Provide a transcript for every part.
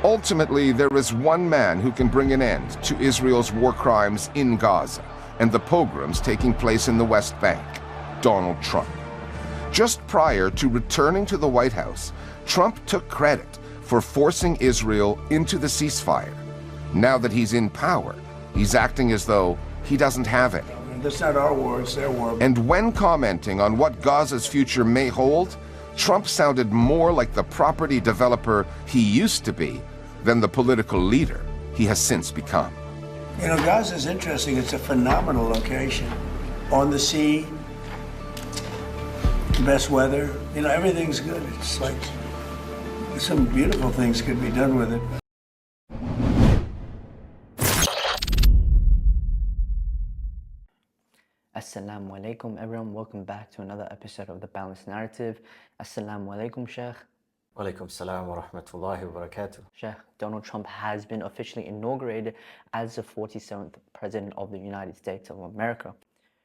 Ultimately, there is one man who can bring an end to Israel's war crimes in Gaza and the pogroms taking place in the West Bank: Donald Trump. Just prior to returning to the White House, Trump took credit for forcing Israel into the ceasefire. Now that he's in power, he's acting as though he doesn't have any. That's not our war, it's their war. And when commenting on what Gaza's future may hold, Trump sounded more like the property developer he used to be than the political leader he has since become. You know, Gaza's interesting. It's a phenomenal location. On the sea, best weather. You know, everything's good. It's like some beautiful things could be done with it. Assalamu alaikum everyone, welcome back to another episode of The Balanced Narrative. Assalamu alaikum, Sheikh. Walaikum salam wa rahmatullahi wa barakatuh. Sheikh, Donald Trump has been officially inaugurated as the 47th President of the United States of America.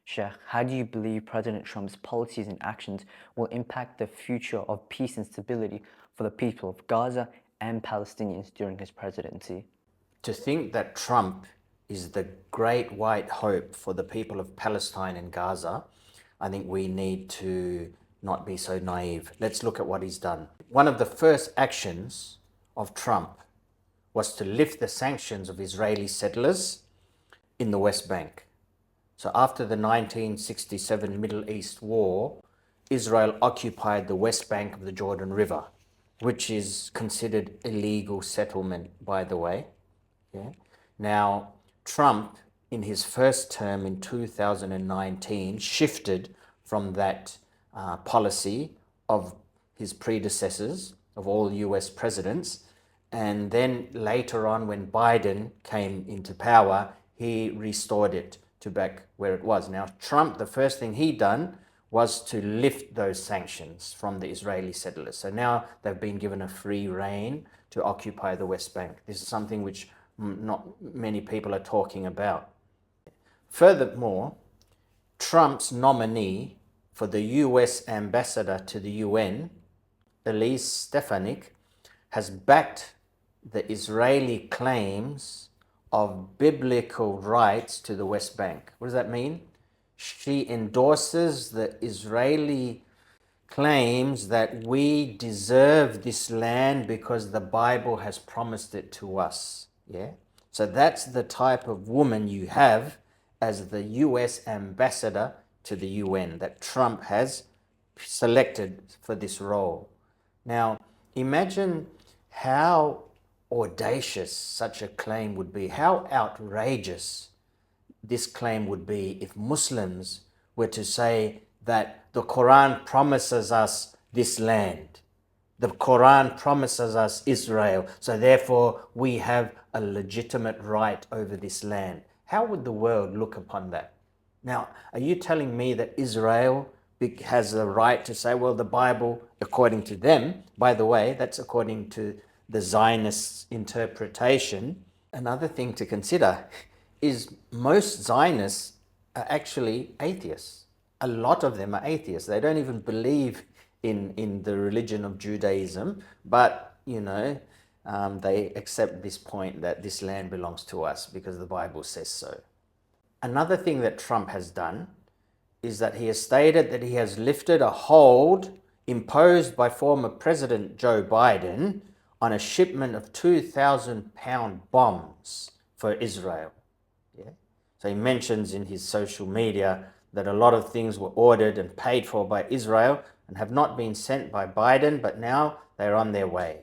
Sheikh, how do you believe President Trump's policies and actions will impact the future of peace and stability for the people of Gaza and Palestinians during his presidency? To think that Trump is the great white hope for the people of Palestine and Gaza, I think we need to not be so naive. Let's look at what he's done. One of the first actions of Trump was to lift the sanctions of Israeli settlers in the West Bank. So after the 1967 Middle East War, Israel occupied the West Bank of the Jordan River, which is considered illegal settlement, by the way. Yeah. Now, Trump, in his first term in 2019, shifted from that policy of his predecessors, of all US presidents, and then later on when Biden came into power, he restored it to back where it was. Now, Trump, the first thing he done was to lift those sanctions from the Israeli settlers. So now they've been given a free rein to occupy the West Bank. This is something which not many people are talking about. Furthermore, Trump's nominee for the US ambassador to the UN, Elise Stefanik, has backed the Israeli claims of biblical rights to the West Bank. What does that mean? She endorses the Israeli claims that we deserve this land because the Bible has promised it to us. Yeah, so that's the type of woman you have as the US ambassador to the UN that Trump has selected for this role. Now, imagine how audacious such a claim would be, how outrageous this claim would be if Muslims were to say that the Quran promises us this land. The Quran promises us Israel, so therefore we have a legitimate right over this land. How would the world look upon that? Now, are you telling me that Israel has a right to say, well, the Bible, according to them, by the way, that's according to the Zionist interpretation. Another thing to consider is most Zionists are actually atheists. A lot of them are atheists. They don't even believe in the religion of Judaism, but, you know, they accept this point that this land belongs to us because the Bible says so. Another thing that Trump has done is that he has stated that he has lifted a hold imposed by former President Joe Biden on a shipment of 2,000-pound bombs for Israel. Yeah? So he mentions in his social media that a lot of things were ordered and paid for by Israel and have not been sent by Biden, but now they're on their way.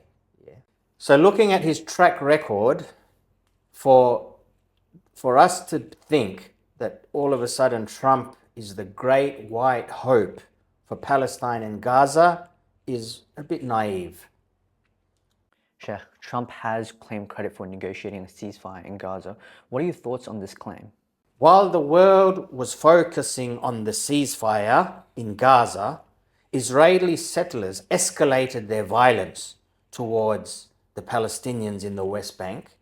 Yeah? So looking at his track record, for us to think that all of a sudden Trump is the great white hope for Palestine and Gaza is a bit naive. Sheikh, Trump has claimed credit for negotiating a ceasefire in Gaza. What are your thoughts on this claim? While the world was focusing on the ceasefire in Gaza, Israeli settlers escalated their violence towards the Palestinians in the West Bank.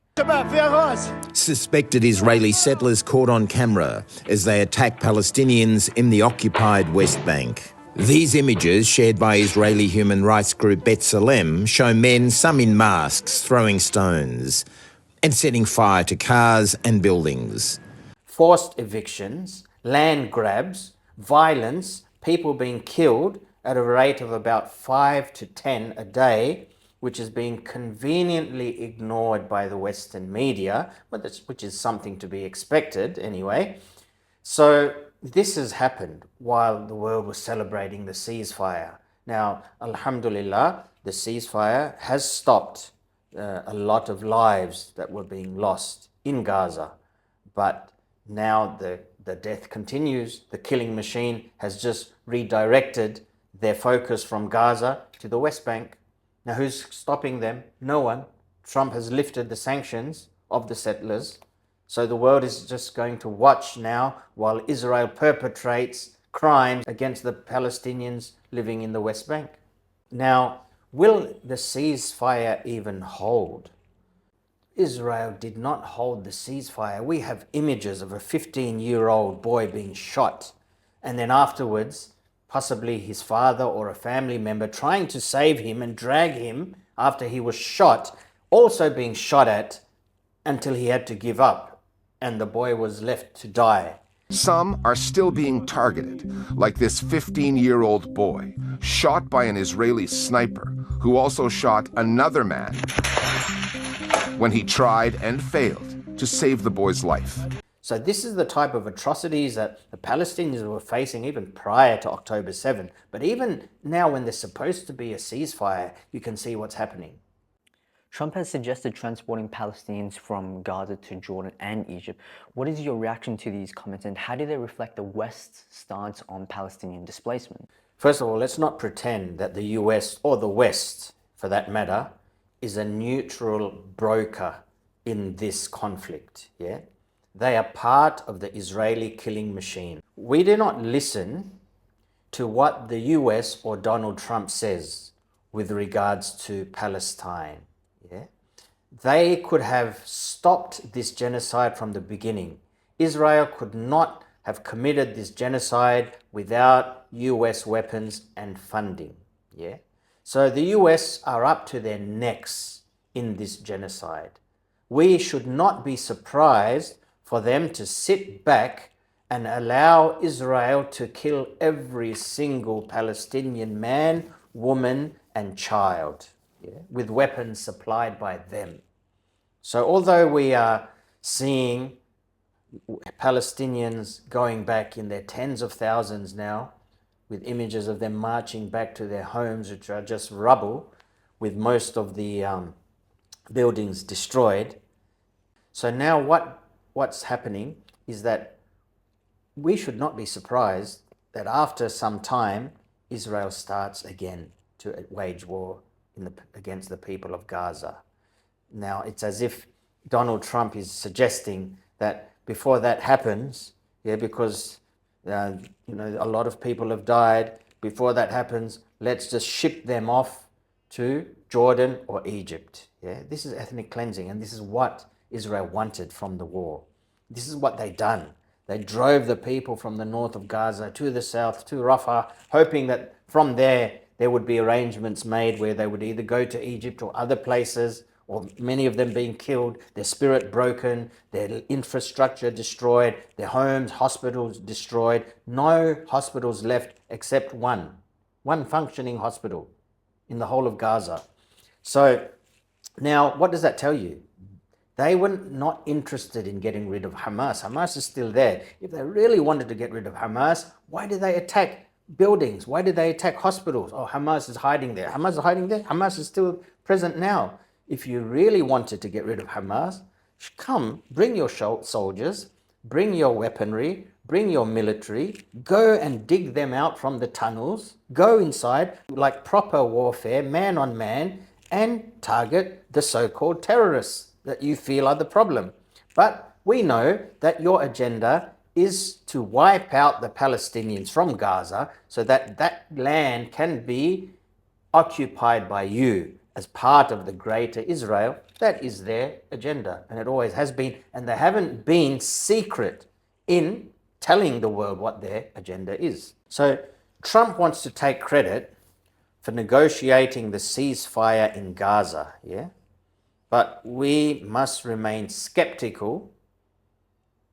Suspected Israeli settlers caught on camera as they attack Palestinians in the occupied West Bank. These images, shared by Israeli human rights group B'Tselem, show men, some in masks, throwing stones and setting fire to cars and buildings. Forced evictions, land grabs, violence, people being killed at a rate of about 5 to 10 a day, which is being conveniently ignored by the Western media, which is something to be expected anyway. So this has happened while the world was celebrating the ceasefire. Now, alhamdulillah, the ceasefire has stopped a lot of lives that were being lost in Gaza. But now the death continues. The killing machine has just redirected their focus from Gaza to the West Bank. Now, who's stopping them? No one. Trump has lifted the sanctions of the settlers. So the world is just going to watch now while Israel perpetrates crimes against the Palestinians living in the West Bank. Now, will the ceasefire even hold? Israel did not hold the ceasefire. We have images of a 15-year-old boy being shot, and then afterwards, possibly his father or a family member trying to save him and drag him after he was shot, also being shot at until he had to give up, and the boy was left to die. Some are still being targeted, like this 15-year-old boy, shot by an Israeli sniper, who also shot another man when he tried and failed to save the boy's life. So this is the type of atrocities that the Palestinians were facing even prior to October 7. But even now, when there's supposed to be a ceasefire, you can see what's happening. Trump has suggested transporting Palestinians from Gaza to Jordan and Egypt. What is your reaction to these comments, and how do they reflect the West's stance on Palestinian displacement? First of all, let's not pretend that the US, or the West for that matter, is a neutral broker in this conflict. Yeah, they are part of the Israeli killing machine. We do not listen to what the US or Donald Trump says with regards to Palestine. Yeah? They could have stopped this genocide from the beginning. Israel could not have committed this genocide without US weapons and funding. Yeah? So the US are up to their necks in this genocide. We should not be surprised for them to sit back and allow Israel to kill every single Palestinian man, woman, and child. Yeah, with weapons supplied by them. So although we are seeing Palestinians going back in their tens of thousands now, with images of them marching back to their homes, which are just rubble, with most of the buildings destroyed. So now what's happening is that we should not be surprised that after some time, Israel starts again to wage war against the people of Gaza. Now, it's as if Donald Trump is suggesting that before that happens, yeah, because a lot of people have died, before that happens, let's just ship them off to Jordan or Egypt. Yeah, this is ethnic cleansing, and this is what Israel wanted from the war. This is what they done. They drove the people from the north of Gaza to the south, to Rafah, hoping that from there would be arrangements made where they would either go to Egypt or other places, or many of them being killed, their spirit broken, their infrastructure destroyed, their homes, hospitals destroyed. No hospitals left except one functioning hospital in the whole of Gaza. So now what does that tell you? They were not interested in getting rid of Hamas. Hamas is still there. If they really wanted to get rid of Hamas, why did they attack buildings? Why did they attack hospitals? Oh, Hamas is hiding there. Hamas is hiding there. Hamas is still present now. If you really wanted to get rid of Hamas, come, bring your soldiers, bring your weaponry, bring your military, go and dig them out from the tunnels, go inside like proper warfare, man on man, and target the so-called terrorists that you feel are the problem. But we know that your agenda is to wipe out the Palestinians from Gaza so that that land can be occupied by you as part of the greater Israel. That is their agenda, and it always has been, and they haven't been secret in telling the world what their agenda is. So Trump wants to take credit for negotiating the ceasefire in Gaza, yeah? But we must remain skeptical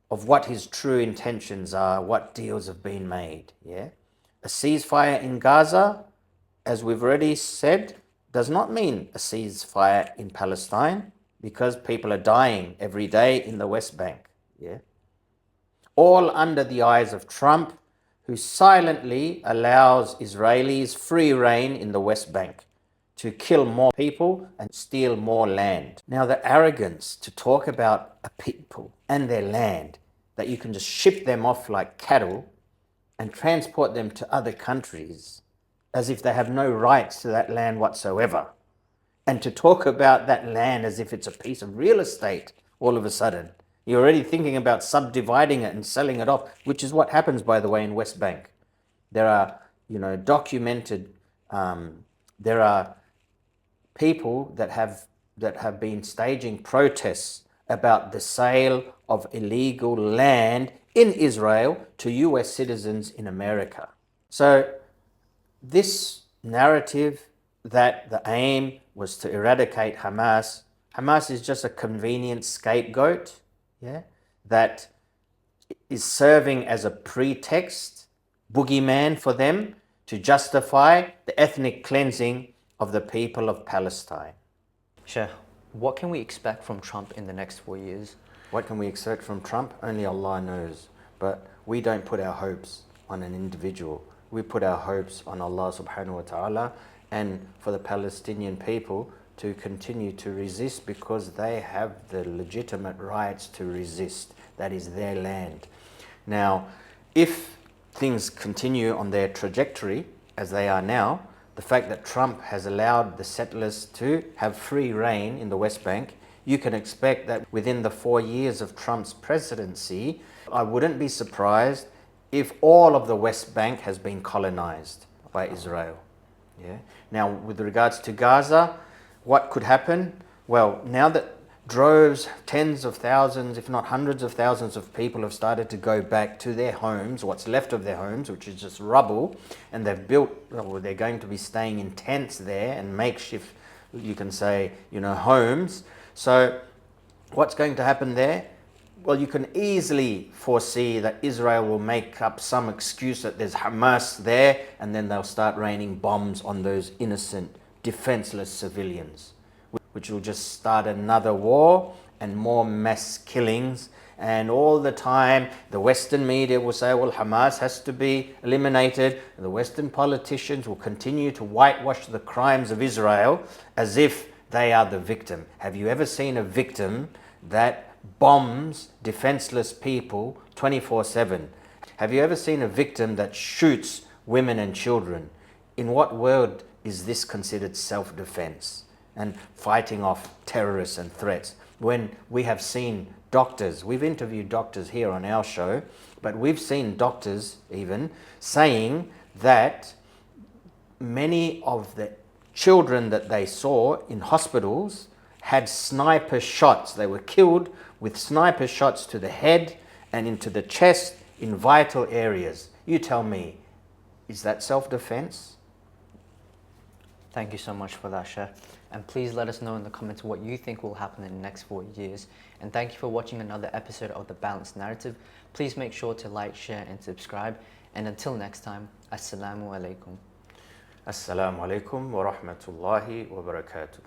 of what his true intentions are, what deals have been made, yeah? A ceasefire in Gaza, as we've already said, does not mean a ceasefire in Palestine, because people are dying every day in the West Bank, yeah? All under the eyes of Trump, who silently allows Israelis free rein in the West Bank to kill more people and steal more land. Now, the arrogance to talk about a people and their land, that you can just ship them off like cattle and transport them to other countries as if they have no rights to that land whatsoever, and to talk about that land as if it's a piece of real estate all of a sudden. You're already thinking about subdividing it and selling it off, which is what happens, by the way, in West Bank. There are, documented, there are people that have been staging protests about the sale of illegal land in Israel to US citizens in America. So this narrative that the aim was to eradicate Hamas is just a convenient scapegoat, yeah, that is serving as a pretext, boogeyman for them to justify the ethnic cleansing of the people of Palestine. Sheikh, what can we expect from Trump in the next 4 years? What can we expect from Trump? Only Allah knows. But we don't put our hopes on an individual. We put our hopes on Allah subhanahu wa ta'ala, and for the Palestinian people to continue to resist, because they have the legitimate rights to resist. That is their land. Now, if things continue on their trajectory as they are now, the fact that Trump has allowed the settlers to have free rein in the West Bank, you can expect that within the 4 years of Trump's presidency, I wouldn't be surprised if all of the West Bank has been colonized by Israel. Yeah. Now, with regards to Gaza, what could happen? Well, now that droves, tens of thousands, if not hundreds of thousands of people have started to go back to their homes, what's left of their homes, which is just rubble, and they've built, or they're going to be staying in tents there and makeshift, you can say, homes. So what's going to happen there? Well, you can easily foresee that Israel will make up some excuse that there's Hamas there, and then they'll start raining bombs on those innocent, defenseless civilians, which will just start another war and more mass killings. And all the time, the Western media will say, well, Hamas has to be eliminated. And the Western politicians will continue to whitewash the crimes of Israel as if they are the victim. Have you ever seen a victim that bombs defenseless people 24/7? Have you ever seen a victim that shoots women and children? In what world is this considered self-defense and fighting off terrorists and threats? When we have seen doctors, we've interviewed doctors here on our show, but we've seen doctors even saying that many of the children that they saw in hospitals had sniper shots. They were killed with sniper shots to the head and into the chest in vital areas. You tell me, is that self-defense? Thank you so much for that, Sheikh. And please let us know in the comments what you think will happen in the next 4 years. And thank you for watching another episode of The Balanced Narrative. Please make sure to like, share and subscribe. And until next time, Assalamu alaikum. Assalamu alaikum wa rahmatullahi wa barakatuh.